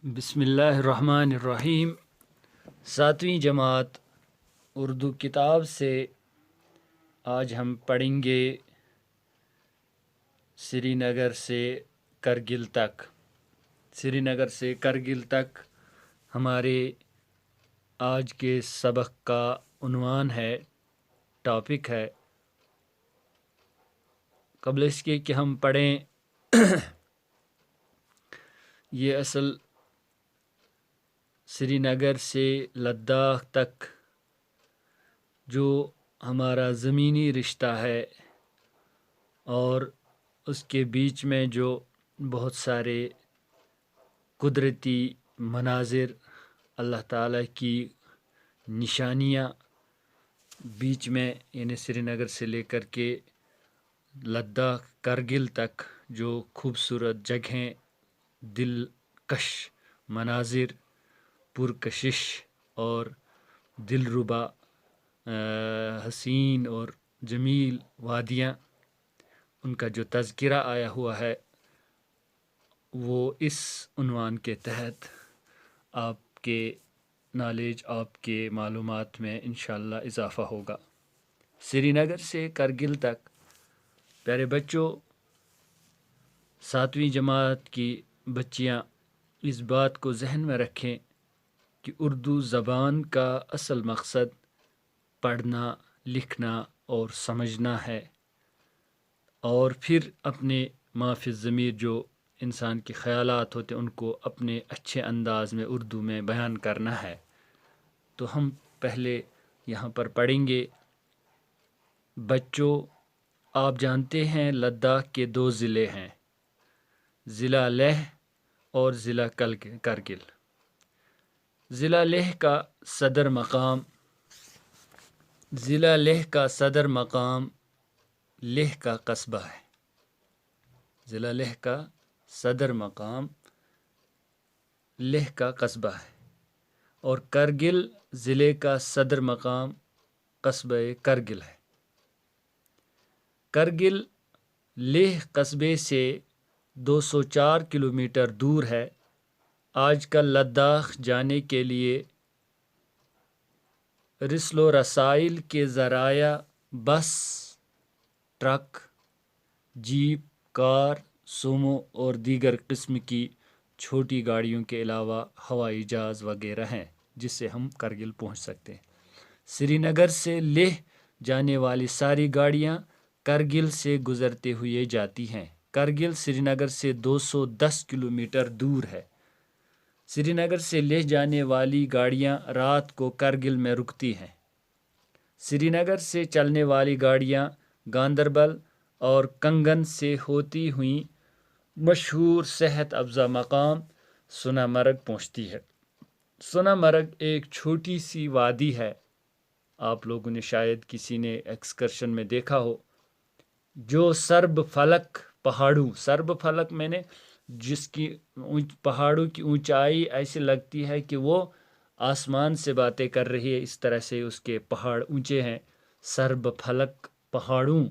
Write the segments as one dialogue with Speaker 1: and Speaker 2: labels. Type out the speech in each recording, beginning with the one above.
Speaker 1: بسم اللہ الرحمن الرحیم۔ 7ویں جماعت اردو کتاب سے آج ہم پڑھیں گے سری نگر سے کرگل تک۔ سری نگر سے کرگل تک ہمارے آج کے سبق کا عنوان ہے، ٹاپک ہے۔ قبل اس کے کہ ہم پڑھیں یہ اصل سری نگر سے لداخ تک جو ہمارا زمینی رشتہ ہے اور اس کے بیچ میں جو بہت سارے قدرتی مناظر، اللہ تعالیٰ کی نشانیاں بیچ میں، یعنی سری نگر سے لے کر کے لداخ کرگل تک جو خوبصورت جگہیں، دلکش مناظر، پرکشش اور دلربا حسین اور جمیل وادیاں، ان کا جو تذکرہ آیا ہوا ہے وہ اس عنوان کے تحت آپ کے نالج، آپ کے معلومات میں انشاءاللہ اضافہ ہوگا۔ سری نگر سے کرگل تک، پیارے بچوں، 7ویں جماعت کی بچیاں اس بات کو ذہن میں رکھیں کہ اردو زبان کا اصل مقصد پڑھنا، لکھنا اور سمجھنا ہے، اور پھر اپنے ما فی الضمیر جو انسان کے خیالات ہوتے ہیں ان کو اپنے اچھے انداز میں اردو میں بیان کرنا ہے۔ تو ہم پہلے یہاں پر پڑھیں گے۔ بچوں، آپ جانتے ہیں لداخ کے 2 ضلع ہیں، ضلع لیہ اور ضلع کرگل۔ ضلع لیہ کا صدر مقام لیہ کا قصبہ ہے۔ ضلع لیہ کا صدر مقام لیہ کا قصبہ ہے، اور کرگل ضلع کا صدر مقام قصبہ کرگل ہے۔ کرگل لیہ قصبے سے 204 کلومیٹر دور ہے۔ آج کل لداخ جانے کے لیے رسل و رسائل کے ذرائع بس، ٹرک، جیپ، کار، سومو اور دیگر قسم کی چھوٹی گاڑیوں کے علاوہ ہوائی جہاز وغیرہ ہیں جس سے ہم کرگل پہنچ سکتے ہیں۔ سری نگر سے لیہ جانے والی ساری گاڑیاں کرگل سے گزرتے ہوئے جاتی ہیں۔ کرگل سری نگر سے 210 کلومیٹر دور ہے۔ سری نگر سے لیہ جانے والی گاڑیاں رات کو کرگل میں رکتی ہیں۔ سری نگر سے چلنے والی گاڑیاں گاندربل اور کنگن سے ہوتی ہوئیں مشہور صحت افزا مقام سونامرگ پہنچتی ہے۔ سونامرگ ایک چھوٹی سی وادی ہے، آپ لوگوں نے شاید کسی نے ایکسکرشن میں دیکھا ہو، جو سرب فلک میں نے جس کی پہاڑوں کی اونچائی ایسی لگتی ہے کہ وہ آسمان سے باتیں کر رہی ہے، اس طرح سے اس کے پہاڑ اونچے ہیں۔ سرب فلک پہاڑوں،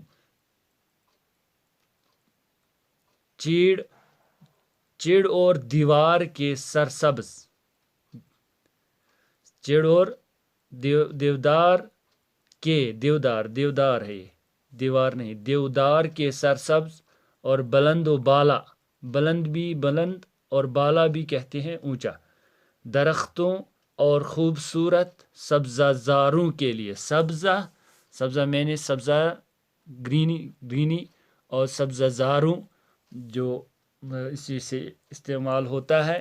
Speaker 1: چیڑ اور دیوار کے سرسبز، چیڑ اور دیودار کے سرسبز اور بلند و بالا، بلند اور بالا بھی کہتے ہیں اونچا، درختوں اور خوبصورت سبزہ زاروں کے لیے، سبزہ میں نے سبزہ گرینی اور سبزہ زاروں جو اسی سے استعمال ہوتا ہے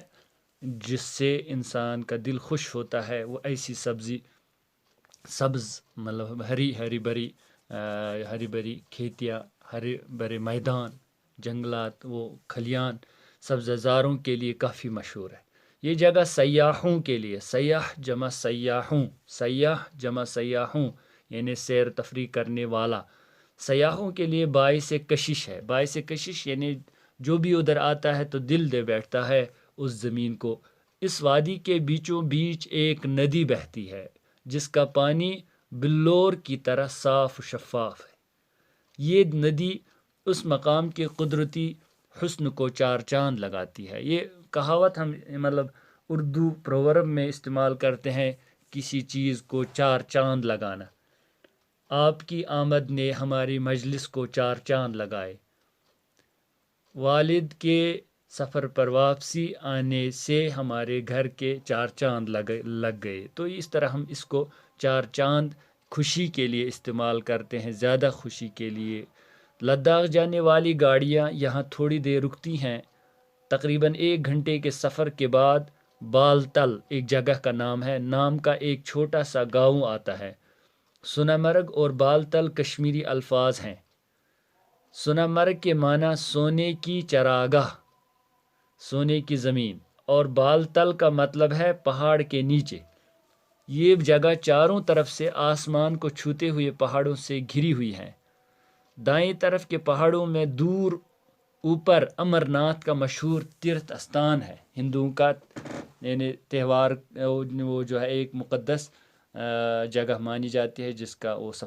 Speaker 1: جس سے انسان کا دل خوش ہوتا ہے، وہ ایسی سبز مطلب ہری بری کھیتیاں، ہرے بھرے میدان، جنگلات، وہ کھلیان سبزہ زاروں کے لیے کافی مشہور ہے۔ یہ جگہ سیاحوں کے لیے، سیاح جمع سیاحوں یعنی سیر تفریح کرنے والا، سیاحوں کے لیے باعث کشش ہے۔ باعث کشش یعنی جو بھی ادھر آتا ہے تو دل دے بیٹھتا ہے اس زمین کو۔ اس وادی کے بیچوں بیچ ایک ندی بہتی ہے جس کا پانی بلور کی طرح صاف و شفاف ہے۔ یہ ندی اس مقام کے قدرتی حسن کو چار چاند لگاتی ہے۔ یہ کہاوت ہم مطلب اردو پروورب میں استعمال کرتے ہیں، کسی چیز کو چار چاند لگانا. آپ کی آمد نے ہماری مجلس کو چار چاند لگائے. والد کے سفر پر واپسی آنے سے ہمارے گھر کے چار چاند لگ گئے. تو اس طرح ہم اس کو چار چاند خوشی کے لیے استعمال کرتے ہیں، زیادہ خوشی کے لیے. لداخ جانے والی گاڑیاں یہاں تھوڑی دیر رکتی ہیں. تقریباً 1 گھنٹے کے سفر کے بعد بالتل ایک جگہ کا نام کا ایک چھوٹا سا گاؤں آتا ہے. سونامرگ اور بالتل کشمیری الفاظ ہیں. سونامرگ کے معنی سونے کی چراگاہ، سونے کی زمین، اور بالتل کا مطلب ہے پہاڑ کے نیچے. یہ جگہ چاروں طرف سے آسمان کو چھوتے ہوئے پہاڑوں سے گھری ہوئی ہیں. دائیں طرف کے پہاڑوں میں دور اوپر امرناتھ کا مشہور تیرتھ استان ہے. ہندوؤں کا یعنی تہوار وہ جو ہے ایک مقدس جگہ مانی جاتی ہے جس کا وہ سب